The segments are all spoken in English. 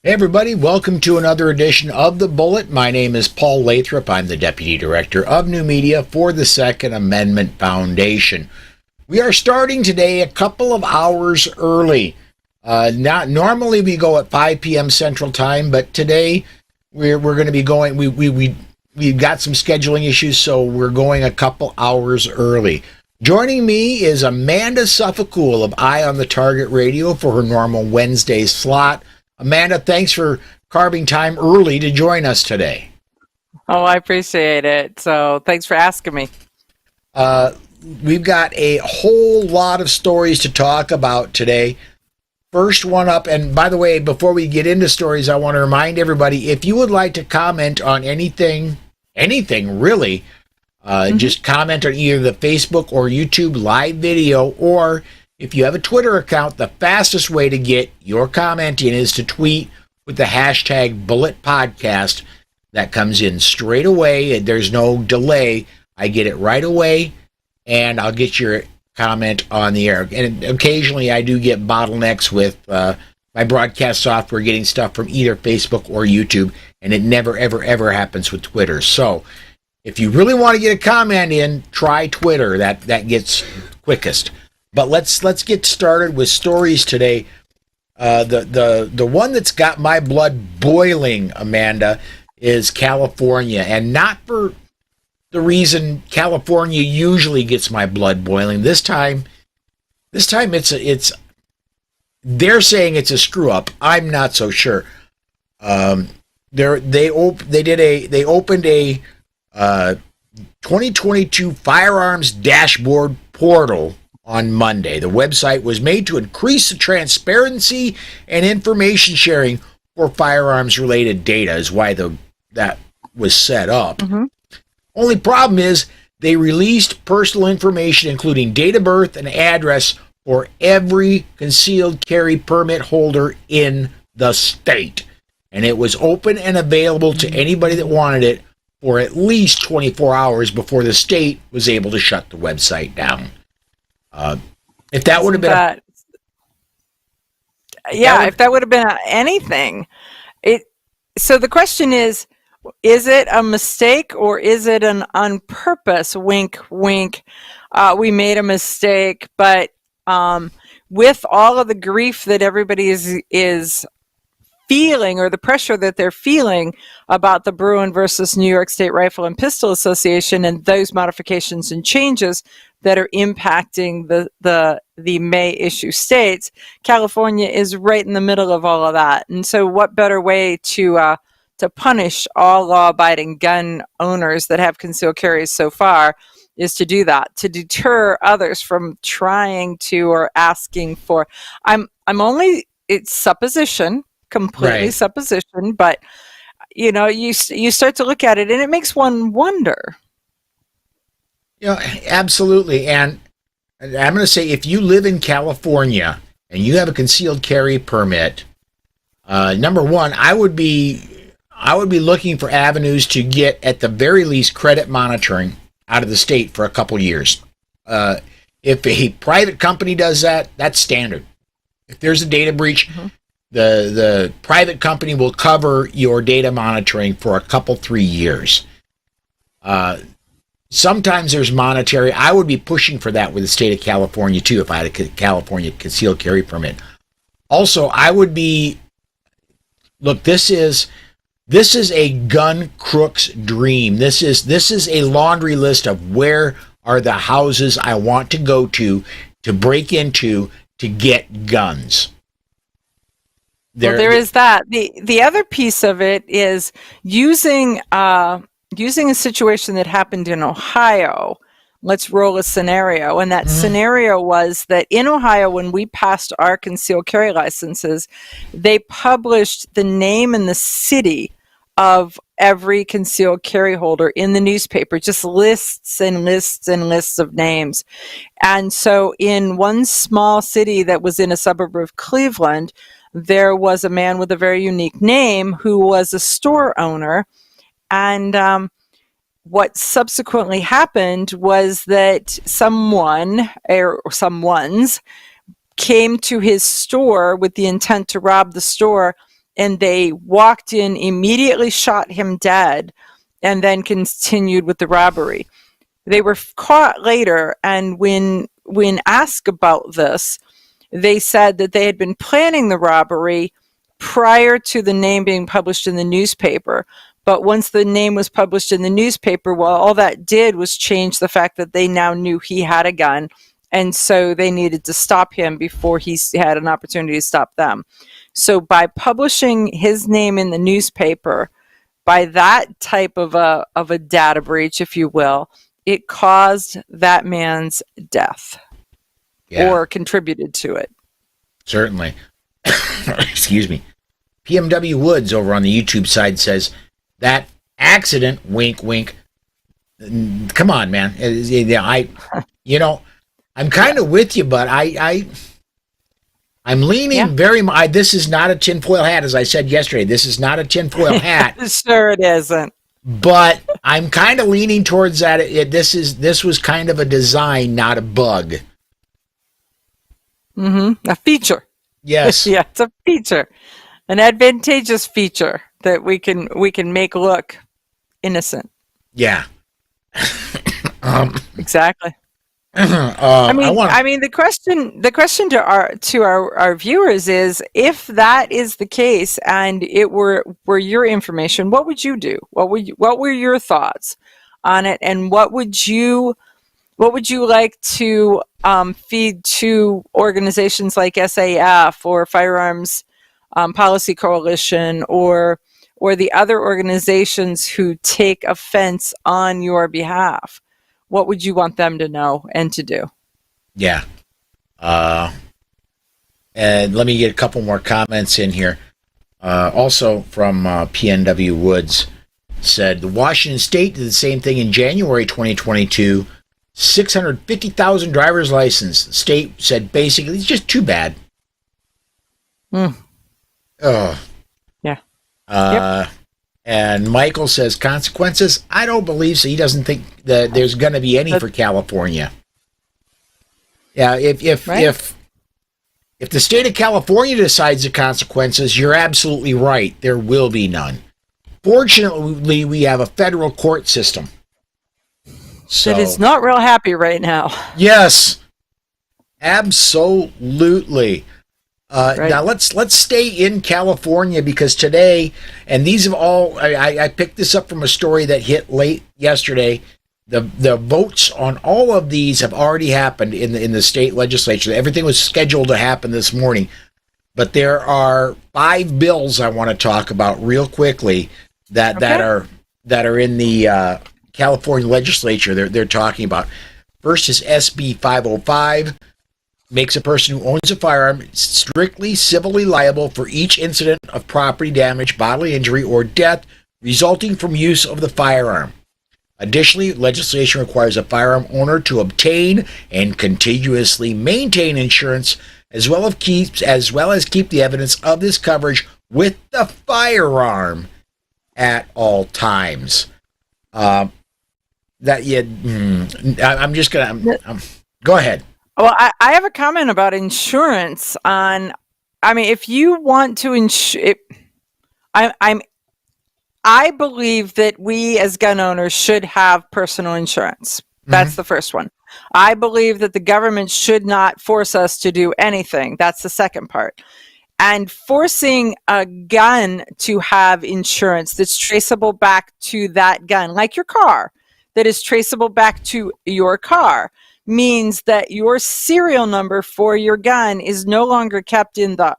Hey everybody, welcome to another edition of The Bullet. My name is Paul Lathrop. I'm the Deputy Director of New Media for the Second Amendment Foundation. We are starting today a couple of hours early. Normally we go at 5 p.m. Central Time, but today we're going to be going, we've got some scheduling issues, so we're going a couple hours early. Joining me is Amanda Suffecool of Eye on the Target Radio for her normal Wednesday slot. Amanda, thanks for carving time early to join us today. Oh, I appreciate it. So thanks for asking me. We've got a whole lot of stories to talk about today. First one up, and by the way, before we get into stories, I want to remind everybody, if you would like to comment on anything really, just comment on either the Facebook or YouTube live video, or if you have a Twitter account, the fastest way to get your comment in is to tweet with the hashtag Bullet Podcast. That comes in straight away. There's no delay. I get it right away, and I'll get your comment on the air. And occasionally I do get bottlenecks with my broadcast software getting stuff from either Facebook or YouTube, and it never, ever, ever happens with Twitter. So if you really want to get a comment in, try Twitter. That gets quickest. But let's get started with stories today. The one that's got my blood boiling, Amanda, is California, and not for the reason California usually gets my blood boiling. This time it's they're saying it's a screw up. I'm not so sure. They opened a 2022 firearms dashboard portal on Monday. The website was made to increase the transparency and information sharing for firearms-related data, is why that was set up. Mm-hmm. Only problem is they released personal information, including date of birth and address, for every concealed carry permit holder in the state. And it was open and available to anybody that wanted it for at least 24 hours before the state was able to shut the website down. If that would have been if that would have been anything, so the question is it a mistake or is it an on purpose? Wink, wink. We made a mistake, but with all of the grief that everybody is feeling, or the pressure that they're feeling about the Bruin versus New York State Rifle and Pistol Association and those modifications and changes that are impacting the May issue states, California is right in the middle of all of that. And so what better way to punish all law-abiding gun owners that have concealed carries so far is to do that, to deter others from trying to or asking for. It's supposition, completely right. Supposition, but you start to look at it and it makes one wonder. Absolutely. And I'm going to say, if you live in California and you have a concealed carry permit, number one, I would be looking for avenues to get, at the very least, credit monitoring out of the state for a couple years. If a private company does that, that's standard. If there's a data breach, the private company will cover your data monitoring for a couple, 3 years. Sometimes there's monetary. I would be pushing for that with the state of California too, if I had a California concealed carry permit. Also, I would be, look, this is a gun crook's dream. This is a laundry list of where are the houses I want to go to break into to get guns. There is that. The other piece of it is using a situation that happened in Ohio. Let's roll a scenario. And that scenario was that in Ohio, when we passed our concealed carry licenses, they published the name and the city of every concealed carry holder in the newspaper, just lists and lists and lists of names. And so in one small city that was in a suburb of Cleveland, there was a man with a very unique name who was a store owner. And what subsequently happened was that someone or someones came to his store with the intent to rob the store, and they walked in, immediately shot him dead, and then continued with the robbery. They were caught later, and when asked about this, they said that they had been planning the robbery prior to the name being published in the newspaper. But once the name was published in the newspaper, well, all that did was change the fact that they now knew he had a gun, and so they needed to stop him before he had an opportunity to stop them. So by publishing his name in the newspaper, by that type of a data breach, if you will, it caused that man's death, or contributed to it. Certainly. Excuse me. PMW Woods over on the YouTube side says that accident, wink, wink. Come on, man. I'm kind of with you, but I'm leaning very much. This is not a tinfoil hat, as I said yesterday. This is not a tinfoil hat. Sure, it isn't. But I'm kind of leaning towards that. This was kind of a design, not a bug. A feature. Yes. Yeah, it's a feature, an advantageous feature that we can make look innocent. Yeah. Exactly. I mean, the question to our viewers is, if that is the case and it were your information, what would you do? What were your thoughts on it, and what would you like to feed to organizations like SAF or Firearms Policy Coalition or the other organizations who take offense on your behalf? What would you want them to know and to do? Yeah. And let me get a couple more comments in here. Also from PNW Woods said, the Washington State did the same thing in January 2022. 650,000 driver's license. The state said basically it's just too bad. Oh. Yeah. Yep. And Michael says consequences. I don't believe so. He doesn't think that there's going to be any for California. Yeah, if the state of California decides the consequences, you're absolutely right. There will be none. Fortunately, we have a federal court system. So, that is not real happy right now. Yes, absolutely. Right. Now let's stay in California, because today, and these have all, I picked this up from a story that hit late yesterday. The votes on all of these have already happened in the state legislature. Everything was scheduled to happen this morning, but there are 5 bills I want to talk about real quickly that are in the California legislature. They're talking about. First is SB 505. Makes a person who owns a firearm strictly civilly liable for each incident of property damage, bodily injury, or death resulting from use of the firearm. Additionally, legislation requires a firearm owner to obtain and continuously maintain insurance, as well as keep the evidence of this coverage with the firearm at all times. I'm just gonna. Go ahead. Well, I have a comment about insurance on. I mean, if you want to insure, I believe that we as gun owners should have personal insurance. That's the first one. I believe that the government should not force us to do anything. That's the second part. And forcing a gun to have insurance that's traceable back to that gun, like your car, that is traceable back to your car, means that your serial number for your gun is no longer kept in the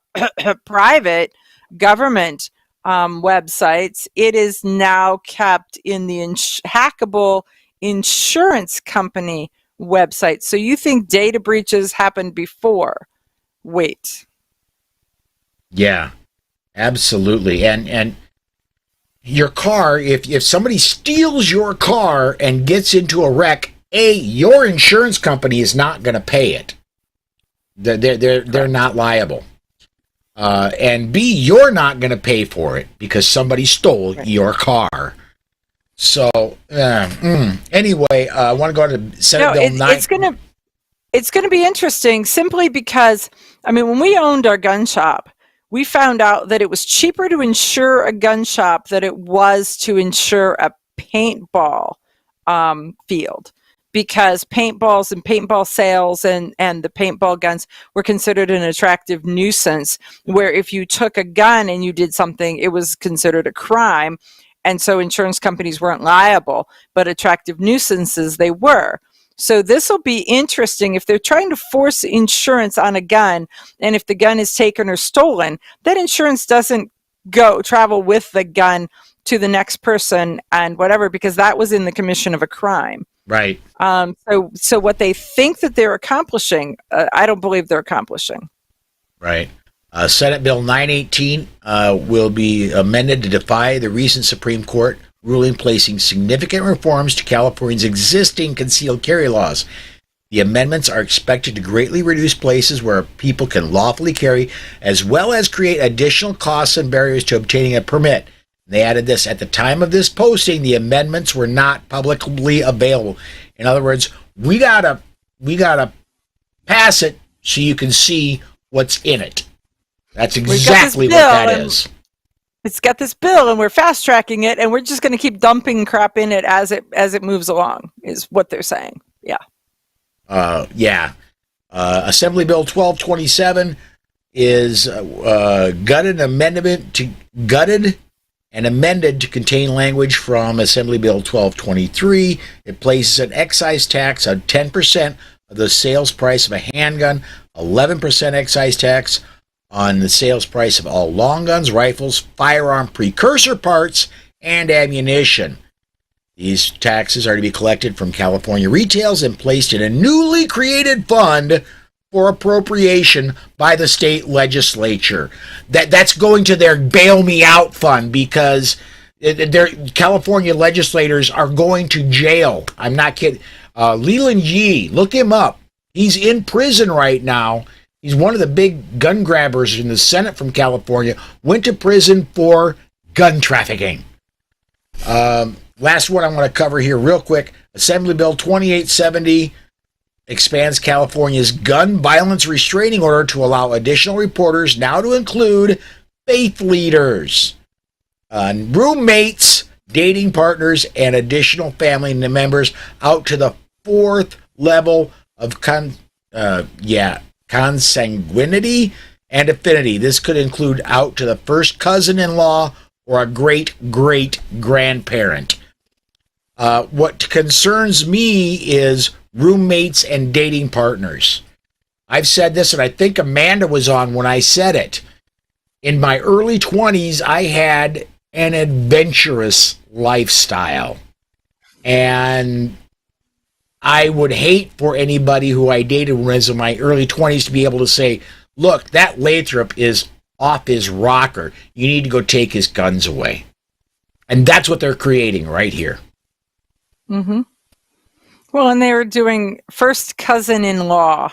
private government websites. It is now kept in the hackable insurance company website. So you think data breaches happened before? Wait. Yeah, absolutely. And your car, if somebody steals your car and gets into a wreck, your insurance company is not going to pay it. They're not liable. And B, you're not going to pay for it because somebody stole your car. So anyway, I want to go to Senate Bill 9. It's going to be interesting simply because, I mean, when we owned our gun shop, we found out that it was cheaper to insure a gun shop than it was to insure a paintball field, because paintballs and paintball sales and the paintball guns were considered an attractive nuisance, where if you took a gun and you did something, it was considered a crime. And so insurance companies weren't liable, but attractive nuisances they were. So this will be interesting if they're trying to force insurance on a gun, and if the gun is taken or stolen, that insurance doesn't travel with the gun to the next person and whatever, because that was in the commission of a crime. Right. So what they think that they're accomplishing, I don't believe they're accomplishing. Right. Senate Bill 918 will be amended to defy the recent Supreme Court ruling placing significant reforms to California's existing concealed carry laws. The amendments are expected to greatly reduce places where people can lawfully carry, as well as create additional costs and barriers to obtaining a permit. They added this: at the time of this posting, the amendments were not publicly available. In other words, we gotta pass it so you can see what's in it. That's exactly what that is. It's got this bill, and we're fast tracking it, and we're just going to keep dumping crap in it as it moves along, is what they're saying. Yeah. Assembly Bill 1227 is gutted and amended to contain language from Assembly Bill 1223. It places an excise tax of 10% of the sales price of a handgun, 11% excise tax on the sales price of all long guns, rifles, firearm precursor parts, and ammunition. These taxes are to be collected from California retails and placed in a newly created fund for appropriation by the state legislature. That's going to their bail me out fund, because their California legislators are going to jail. I'm not kidding. Leland Yee, look him up. He's in prison right now. He's one of the big gun grabbers in the Senate from California. Went to prison for gun trafficking. Last one I want to cover here real quick. Assembly Bill 2870 expands California's gun violence restraining order to allow additional reporters, now to include faith leaders, roommates, dating partners, and additional family members out to the fourth level of consanguinity and affinity. This could include out to the first cousin-in-law or a great-great-grandparent. What concerns me is roommates and dating partners. I've said this, and I think Amanda was on when I said it. In my early 20s, I had an adventurous lifestyle. And I would hate for anybody who I dated when I was in my early 20s to be able to say, look, that Lathrop is off his rocker. You need to go take his guns away. And that's what they're creating right here. Mm-hmm. Well, and they were doing first cousin-in-law.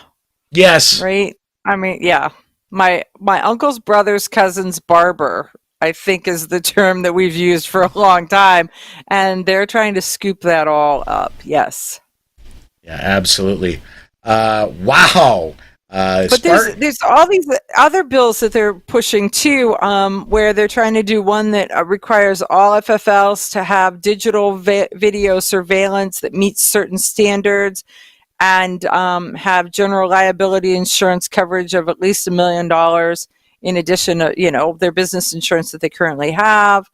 Yes. Right? I mean, yeah. My uncle's brother's cousin's barber, I think, is the term that we've used for a long time. And they're trying to scoop that all up. Yes. Yeah, absolutely. Wow. But there's all these other bills that they're pushing too, where they're trying to do one that requires all FFLs to have digital video surveillance that meets certain standards, and have general liability insurance coverage of at least $1 million in addition to their business insurance that they currently have.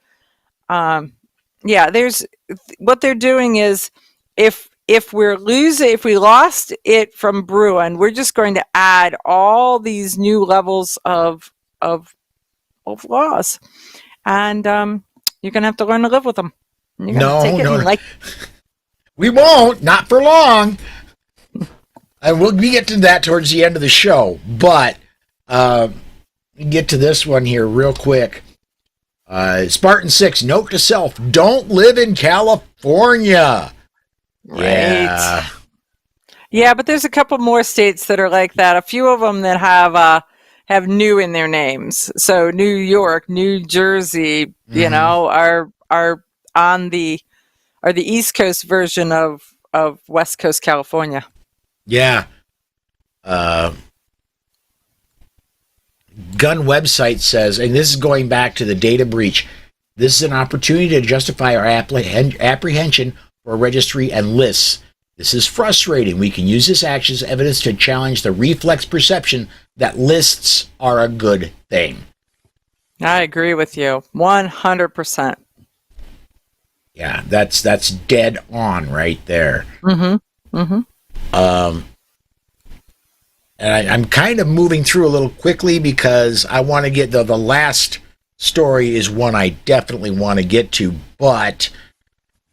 There's what they're doing is if we lost it from Bruin, we're just going to add all these new levels of laws, and you're going to have to learn to live with them. No. We won't, not for long. And we get to that towards the end of the show, but get to this one here real quick. Spartan 6, note to self: don't live in California. Right. Yeah, but there's a couple more states that are like that. A few of them that have new in their names. So New York, New Jersey, are the East Coast version of West Coast California. Yeah. gun website says, and this is going back to the data breach, this is an opportunity to justify our apprehension for registry and lists. This is frustrating. We can use this action as evidence to challenge the reflex perception that lists are a good thing. I agree with you 100%. Yeah, that's dead on right there. And I'm kind of moving through a little quickly because I want to get the last story is one I definitely want to get to, but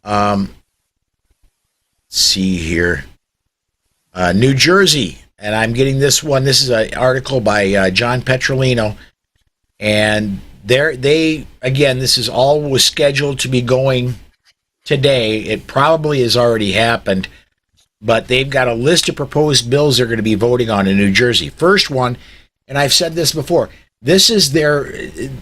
let's see here. New Jersey, and I'm getting this one. This is an article by John Petrolino, and this is all was scheduled to be going today. It probably has already happened, but they've got a list of proposed bills they're going to be voting on in New Jersey. First one, and I've said this before, this is the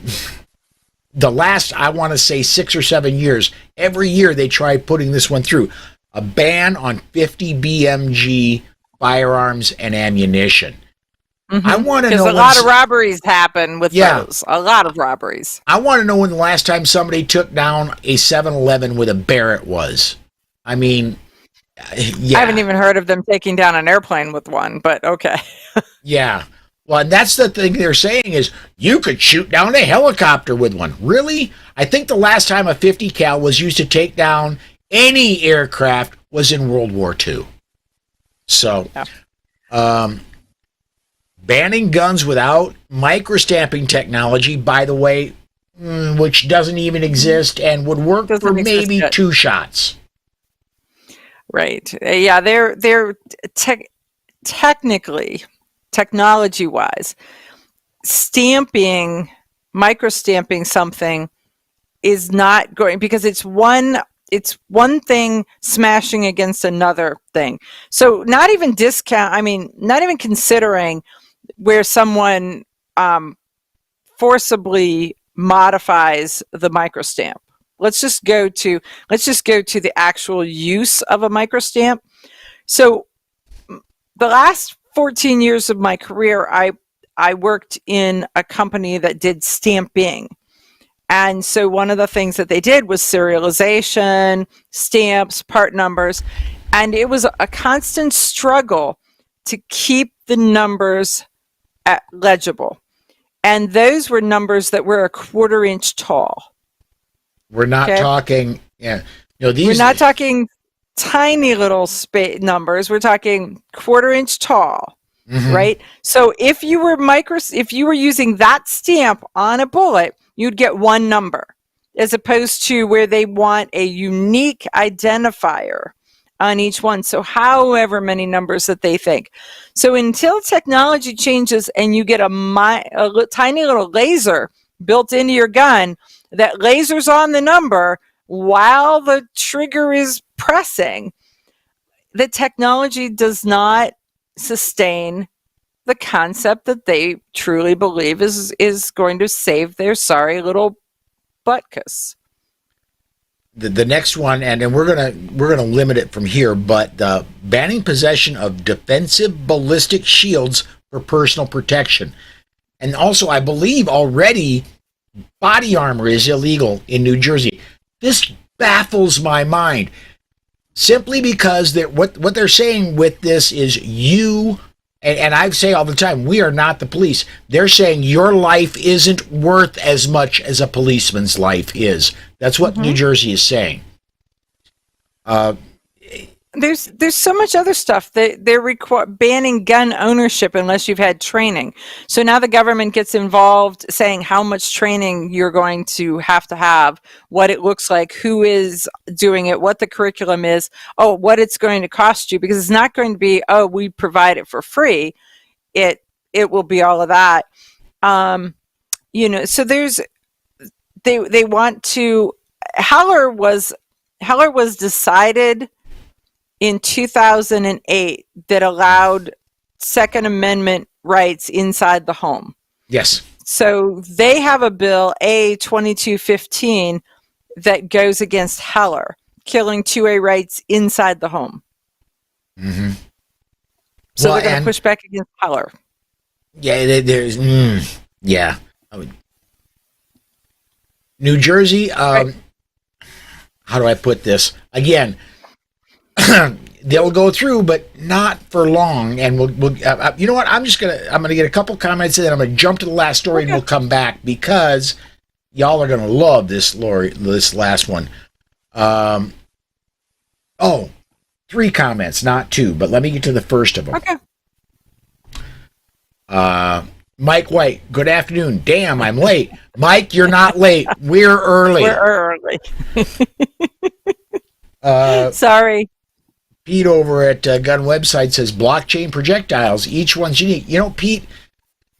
last, I want to say 6 or 7 years. Every year they try putting this one through. A ban on 50 BMG firearms and ammunition. I want to know, because a lot of robberies happen with those. A lot of robberies. I want to know when the last time somebody took down a 7-Eleven with a Barrett was. I mean, yeah. I haven't even heard of them taking down an airplane with one, but okay. Yeah. Well, and that's the thing they're saying is you could shoot down a helicopter with one. Really? I think the last time a 50 cal was used to take down any aircraft was in World War II. So, banning guns without microstamping technology, by the way, which doesn't even exist and would work for maybe 2 shots. Right. Yeah, they're technically, technology-wise, microstamping something is not going, because it's one thing smashing against another thing. So not even considering where someone forcibly modifies the microstamp. Let's just go to the actual use of a microstamp. So the last 14 years of my career, I worked in a company that did stamping. And so one of the things that they did was serialization, stamps, part numbers, and it was a constant struggle to keep the numbers legible. And those were numbers that were a 1/4 inch tall. We're not talking, we're not talking tiny little numbers. We're talking 1/4 inch tall, right? So if you were using that stamp on a bullet, you'd get one number, as opposed to where they want a unique identifier on each one. So however many numbers that they think. So until technology changes and you get a tiny little laser built into your gun that lasers on the number while the trigger is pressing, the technology does not sustain the concept that they truly believe is going to save their sorry little butkus. The next one, and we're gonna limit it from here, but banning possession of defensive ballistic shields for personal protection, and also I believe already body armor is illegal in New Jersey. This baffles my mind, simply because what they're saying with this is you. And I say all the time, we are not the police. They're saying your life isn't worth as much as a policeman's life is. That's what New Jersey is saying. There's so much other stuff. They're banning gun ownership unless you've had training. So now the government gets involved, saying how much training you're going to have, what it looks like, who is doing it, what the curriculum is, what it's going to cost you, because it's not going to be, we provide it for free. It will be all of that. So they want to. Heller was decided in 2008 that allowed Second Amendment rights inside the home. Yes. So they have a bill, A2215, that goes against Heller, killing 2A rights inside the home. So they're going to push back against Heller. Yeah, there's Yeah. New Jersey, Right. how do I put this? Again, they'll go through, but not for long. And you know what? I'm gonna get a couple comments and then I'm gonna jump to the last story and Okay. we'll come back because y'all are gonna love this, Lori, this last one. Um, oh, three comments, not two, but let me get to the first of them. Okay. Mike White, good afternoon. Damn, I'm late. Mike, you're not late. We're early. We're early. Uh, Sorry. Pete over at Gun Website says blockchain projectiles, each one's unique. You know, Pete,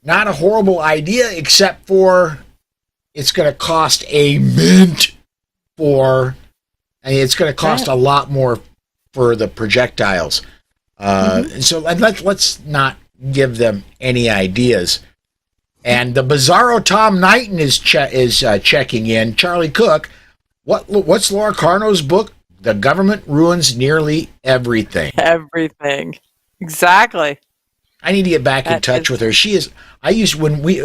not a horrible idea, except for it's going to cost a mint it's going to cost a lot more for the projectiles. And so let's not give them any ideas. And the Bizarro Tom Knighton is checking in. Charlie Cook, what's Laura Carno's book? The government ruins nearly everything. Everything. Exactly. I need to get back in touch with her. She is. I used when we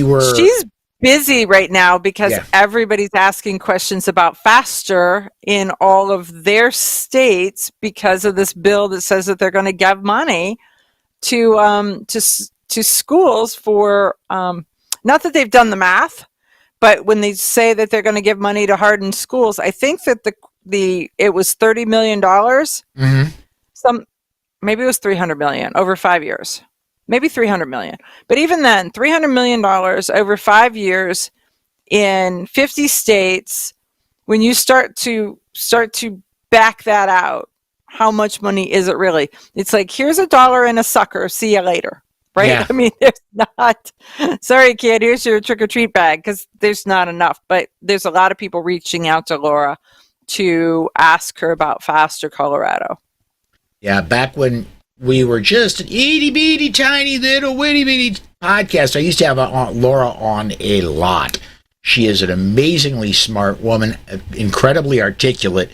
were. She's busy right now because Yeah. everybody's asking questions about faster in all of their states because of this bill that says that they're going to give money to schools for not that they've done the math, but when they say that they're going to give money to hardened schools, I think that it was $30 million. Maybe it was 300 million over 5 years. Maybe 300 million. But even then, $300 million over 5 years in 50 states, when you start to back that out, how much money is it really? It's like, here's $1 and a sucker, see you later. Right? Yeah. I mean, there's not, sorry kid, here's your trick or treat bag, because there's not enough. But there's a lot of people reaching out to Laura to ask her about Faster Colorado. Yeah, back when we were just an itty bitty tiny little witty bitty podcast, I used to have Laura on a lot. She is an amazingly smart woman, incredibly articulate,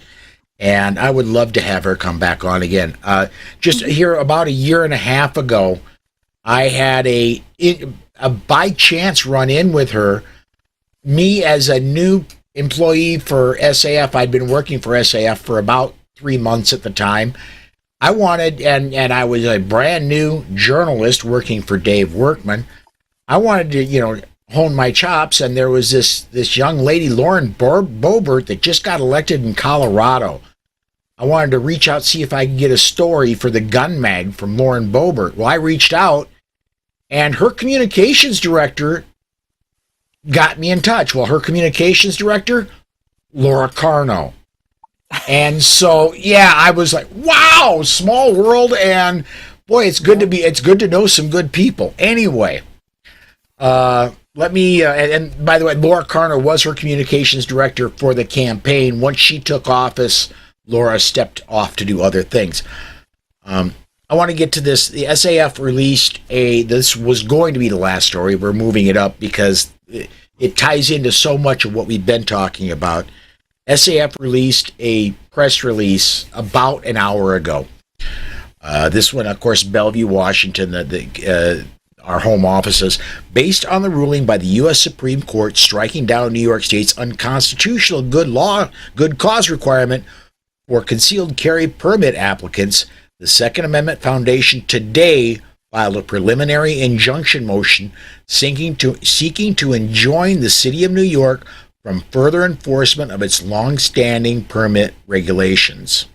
and I would love to have her come back on again. Just here about a year and a half ago, I had a by chance run in with her. Me as a new employee for SAF, I'd been working for SAF for about 3 months at the time. I wanted, and I was a brand new journalist working for Dave Workman. I wanted to, hone my chops, and there was this young lady, Lauren Boebert, that just got elected in Colorado. I wanted to reach out, see if I could get a story for the Gun Mag from Lauren Boebert. Well, I reached out, and her communications director got me in touch. Well, her communications director, Laura Carno. And so, yeah, I was like, wow, small world, and boy, it's good to know some good people. Anyway, let me, and by the way, Laura Carno was her communications director for the campaign. Once she took office, Laura stepped off to do other things. I want to get to this. The SAF released this was going to be the last story. We're moving it up because it ties into so much of what we've been talking about. SAF released a press release about an hour ago. This one, of course, Bellevue, Washington, our home offices, based on the ruling by the U.S. Supreme Court striking down New York State's unconstitutional good cause requirement for concealed carry permit applicants, the Second Amendment Foundation today filed a preliminary injunction motion seeking to enjoin the City of New York from further enforcement of its long-standing permit regulations.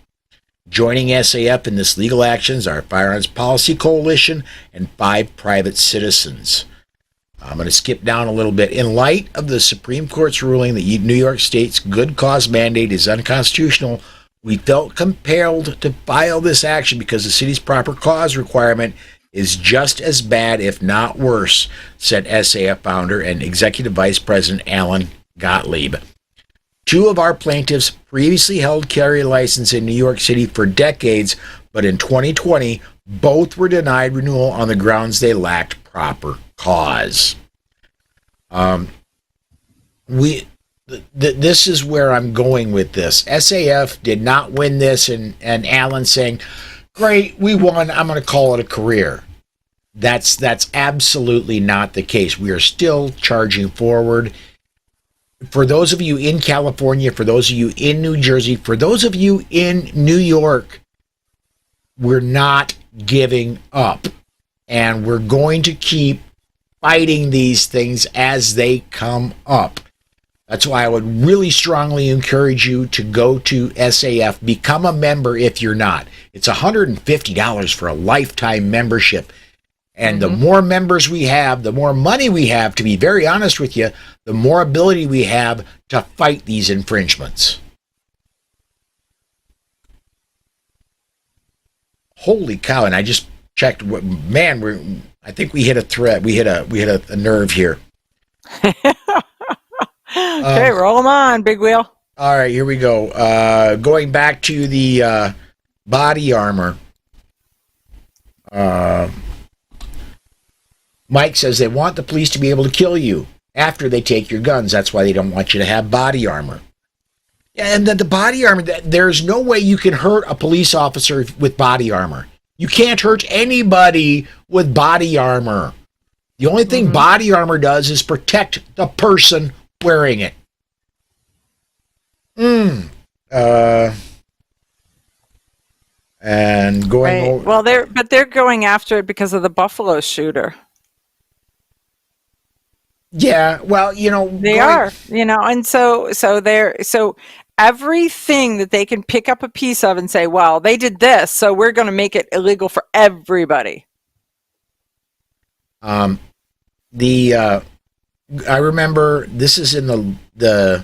Joining SAF in this legal actions are Firearms Policy Coalition and 5 private citizens. I'm going to skip down a little bit. In light of the Supreme Court's ruling that New York State's good cause mandate is unconstitutional, we felt compelled to file this action because the city's proper cause requirement is just as bad, if not worse, said SAF founder and Executive Vice President Alan Gottlieb. 2 of our plaintiffs previously held carry license in New York City for decades, but in 2020, both were denied renewal on the grounds they lacked proper cause. This is where I'm going with this. SAF did not win this, and Alan saying, great, we won, I'm going to call it a career. That's absolutely not the case. We are still charging forward. For those of you in California, for those of you in New Jersey, for those of you in New York, we're not giving up. And we're going to keep fighting these things as they come up. That's why I would really strongly encourage you to go to SAF, become a member if you're not. It's $150 for a lifetime membership. And the more members we have, the more money we have, to be very honest with you, the more ability we have to fight these infringements. Holy cow. And I just checked, man, I think we hit a thread. We hit a nerve here. Okay, roll them on, big wheel. All right, here we go. Going back to the body armor. Mike says they want the police to be able to kill you after they take your guns. That's why they don't want you to have body armor. And the body armor, there's no way you can hurt a police officer with body armor. You can't hurt anybody with body armor. The only thing body armor does is protect the person wearing it. And going over. Well, they're going after it because of the Buffalo shooter. Yeah, well, they are, and so everything that they can pick up a piece of and say, well, they did this, so we're going to make it illegal for everybody. I remember this is in the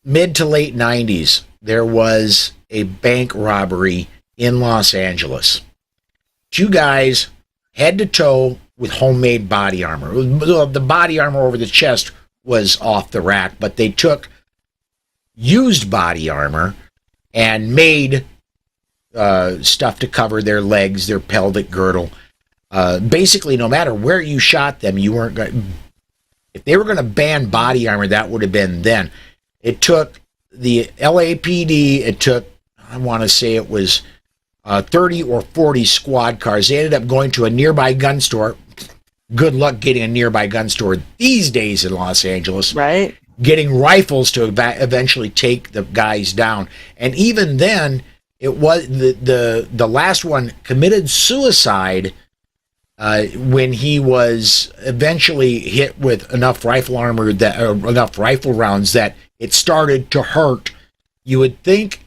mid to late 90s. There was a bank robbery in Los Angeles. Two guys head to toe with homemade body armor. The body armor over the chest was off the rack, but they took used body armor and made stuff to cover their legs, their pelvic girdle. Basically, no matter where you shot them, you weren't going. If they were going to ban body armor, that would have been then. It took the LAPD. It took, I want to say it was 30 or 40 squad cars. They ended up going to a nearby gun store. Good luck getting a nearby gun store these days in Los Angeles. Right. Getting rifles to eventually take the guys down. And even then, it was the last one committed suicide when he was eventually hit with enough rifle armor enough rifle rounds that it started to hurt. You would think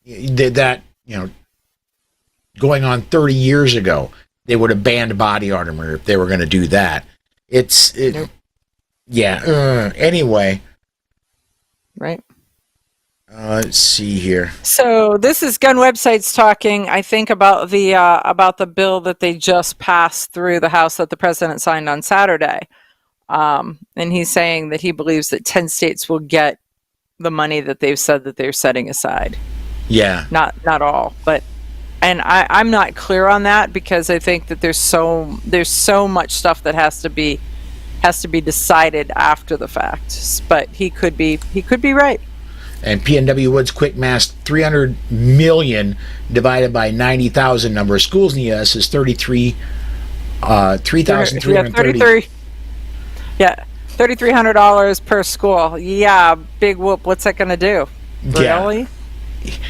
that going on 30 years ago, they would have banned body armor if they were going to do that. Nope. Yeah. Anyway. Right. Let's see here. So this is Gun Websites talking, I think, about the bill that they just passed through the House that the president signed on Saturday. And he's saying that he believes that 10 states will get the money that they've said that they're setting aside. Yeah. Not all, but I'm not clear on that because I think that there's so much stuff that has to be decided after the fact. But he could be right. And PNW Woods quick math, 300 million divided by 90,000 number of schools in the U.S. is 3,330. Yeah, $3,300 per school. Yeah, big whoop. What's that going to do? Really? Yeah.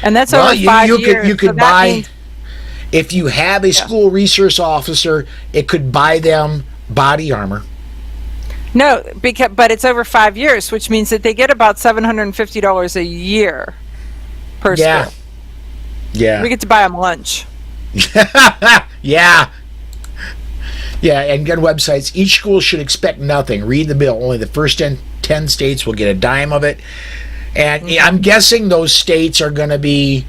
And that's over 5 years. You could buy, if you have a school resource officer, it could buy them body armor. No, but it's over 5 years, which means that they get about $750 a year per school. Yeah. We get to buy them lunch. Yeah. Yeah, and gun websites, each school should expect nothing. Read the bill. Only the first 10 states will get a dime of it. And I'm guessing those states are going to be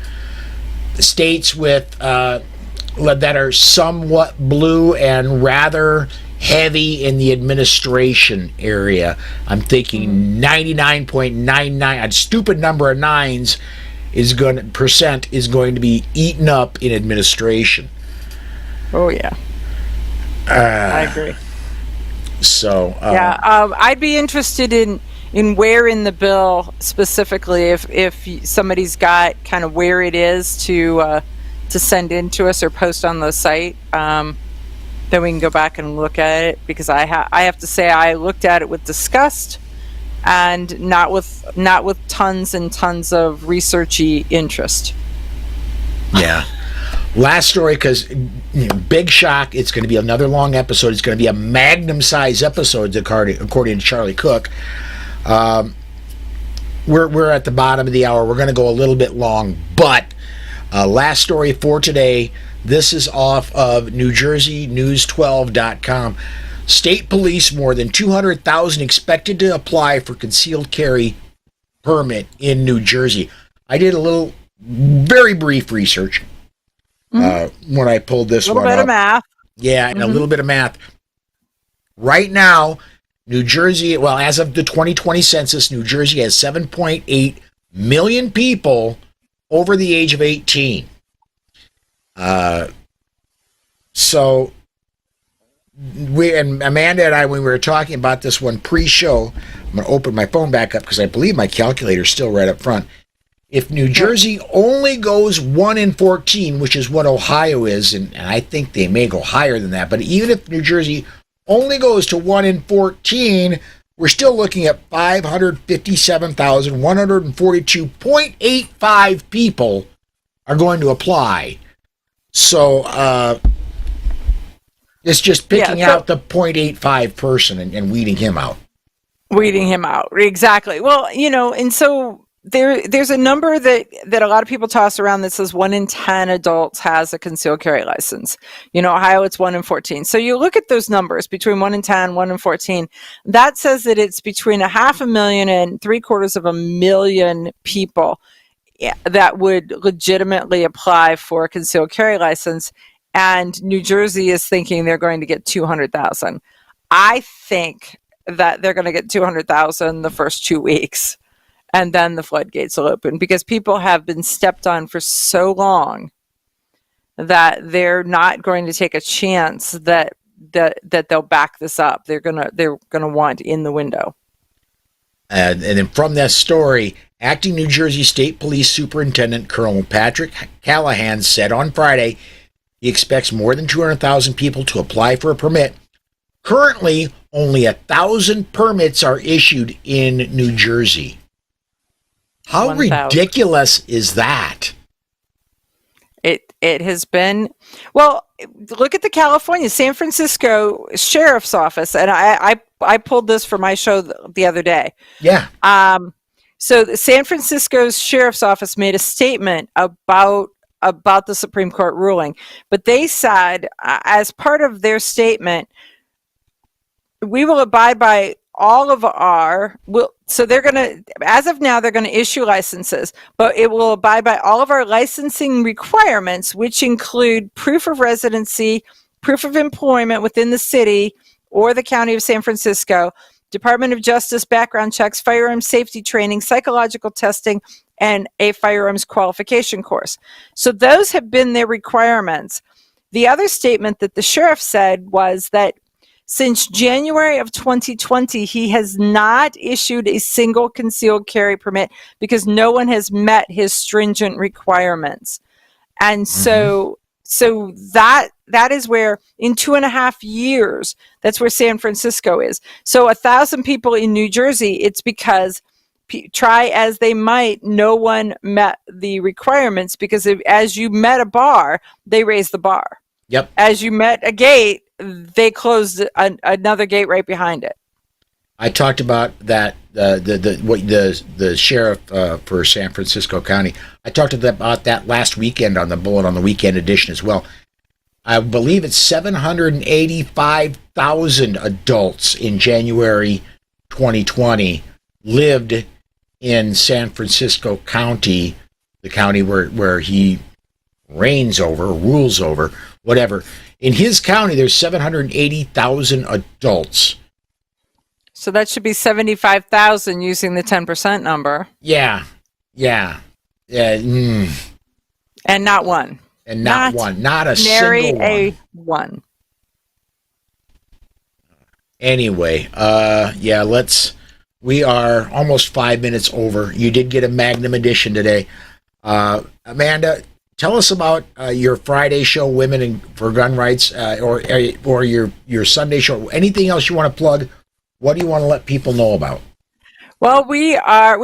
states with that are somewhat blue and rather heavy in the administration area. I'm thinking 99.99, a stupid number of nines is going to be eaten up in administration. Oh yeah, I agree. So I'd be interested in where in the bill specifically, if somebody's got kind of where it is to to send in to us or post on the site. Then we can go back and look at it, because I have to say I looked at it with disgust and not with tons and tons of researchy interest. Yeah. Last story, because big shock. It's going to be another long episode. It's going to be a magnum size episode, according to Charlie Cook. We're at the bottom of the hour. We're going to go a little bit long, but last story for today. This is off of NewJerseyNews12.com. State police, more than 200,000 expected to apply for concealed carry permit in New Jersey. I did a little, very brief research when I pulled this one up. A little bit of math. Yeah, and a little bit of math. Right now, New Jersey, well, as of the 2020 census, New Jersey has 7.8 million people over the age of 18. So Amanda and I, when we were talking about this one pre-show, I'm going to open my phone back up because I believe my calculator is still right up front. If New Jersey only goes 1 in 14, which is what Ohio is, and I think they may go higher than that, but even if New Jersey only goes to 1 in 14, we're still looking at 557,142.85 people are going to apply. So it's just picking out the 0.85 person and weeding him out. Weeding him out, exactly. Well, and so there's a number that a lot of people toss around that says 1 in 10 adults has a concealed carry license. Ohio, it's 1 in 14. So you look at those numbers between 1 in 10, 1 in 14. That says that it's between 500,000 and 750,000 people that would legitimately apply for a concealed carry license, and New Jersey is thinking they're going to get 200,000. I think that they're going to get 200,000 the first 2 weeks, and then the floodgates will open, because people have been stepped on for so long that they're not going to take a chance that they'll back this up. They're gonna want in the window. And then from that story, Acting New Jersey State Police Superintendent Colonel Patrick Callahan said on Friday he expects more than 200,000 people to apply for a permit. Currently, only 1,000 permits are issued in New Jersey. How 1, ridiculous is that? It has been. Well, look at the California, San Francisco Sheriff's Office, and I pulled this for my show the other day. Yeah. So the San Francisco's Sheriff's Office made a statement about the Supreme Court ruling, but they said, as part of their statement, we will abide by all of so they're going to, as of now, they're going to issue licenses, but it will abide by all of our licensing requirements, which include proof of residency, proof of employment within the city or the county of San Francisco, Department of Justice background checks, firearms safety training, psychological testing, and a firearms qualification course. So those have been their requirements. The other statement that the sheriff said was that since January of 2020, he has not issued a single concealed carry permit because no one has met his stringent requirements. And so that is where, in 2.5 years, that's where San Francisco is. So 1,000 people in New Jersey, it's because try as they might, no one met the requirements, because as you met a bar, they raised the bar. Yep. As you met a gate, they closed another gate right behind it. I talked about that the sheriff for San Francisco County. I talked about that last weekend on the Bullet on the Weekend edition as well. I believe it's 785,000 adults in January 2020 lived in San Francisco County, the county where he reigns over, rules over, whatever. In his county, there's 780,000 adults. So that should be 75,000 using the 10% number. Yeah. And not one. And not one. Not a single one. One. Anyway, we are almost 5 minutes over. You did get a Magnum edition today. Amanda, tell us about your Friday show, Women for Gun Rights, or your Sunday show. Anything else you want to plug? What do you want to let people know about? Well, we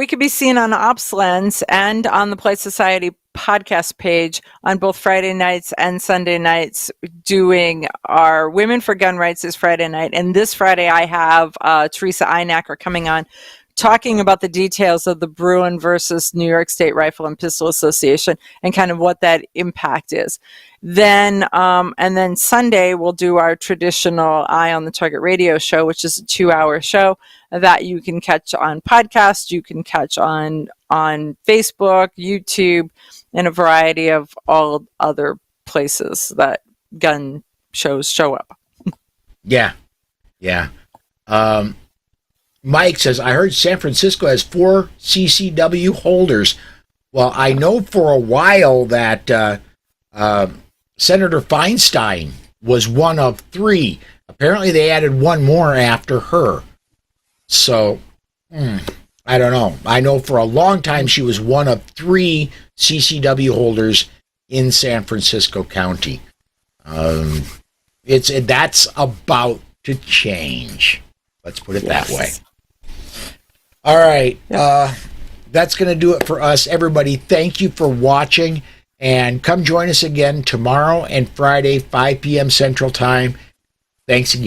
can be seen on Ops Lens and on the Play Society podcast page on both Friday nights and Sunday nights, doing our Women for Gun Rights is Friday night. And this Friday I have Teresa Einacker coming on, talking about the details of the Bruin versus New York State Rifle and Pistol Association and kind of what that impact is. Then, and then Sunday we'll do our traditional Eye on the Target radio show, which is a 2-hour show that you can catch on podcast, you can catch on Facebook, YouTube, and a variety of all other places that gun shows show up. Yeah. Mike says, I heard San Francisco has 4 CCW holders. Well, I know for a while that Senator Feinstein was one of 3. Apparently they added one more after her. So, I don't know. I know for a long time she was one of 3 CCW holders in San Francisco County. That's about to change. Let's put it that way. All right. That's going to do it for us. Everybody, thank you for watching. And come join us again tomorrow and Friday, 5 p.m. Central Time. Thanks again.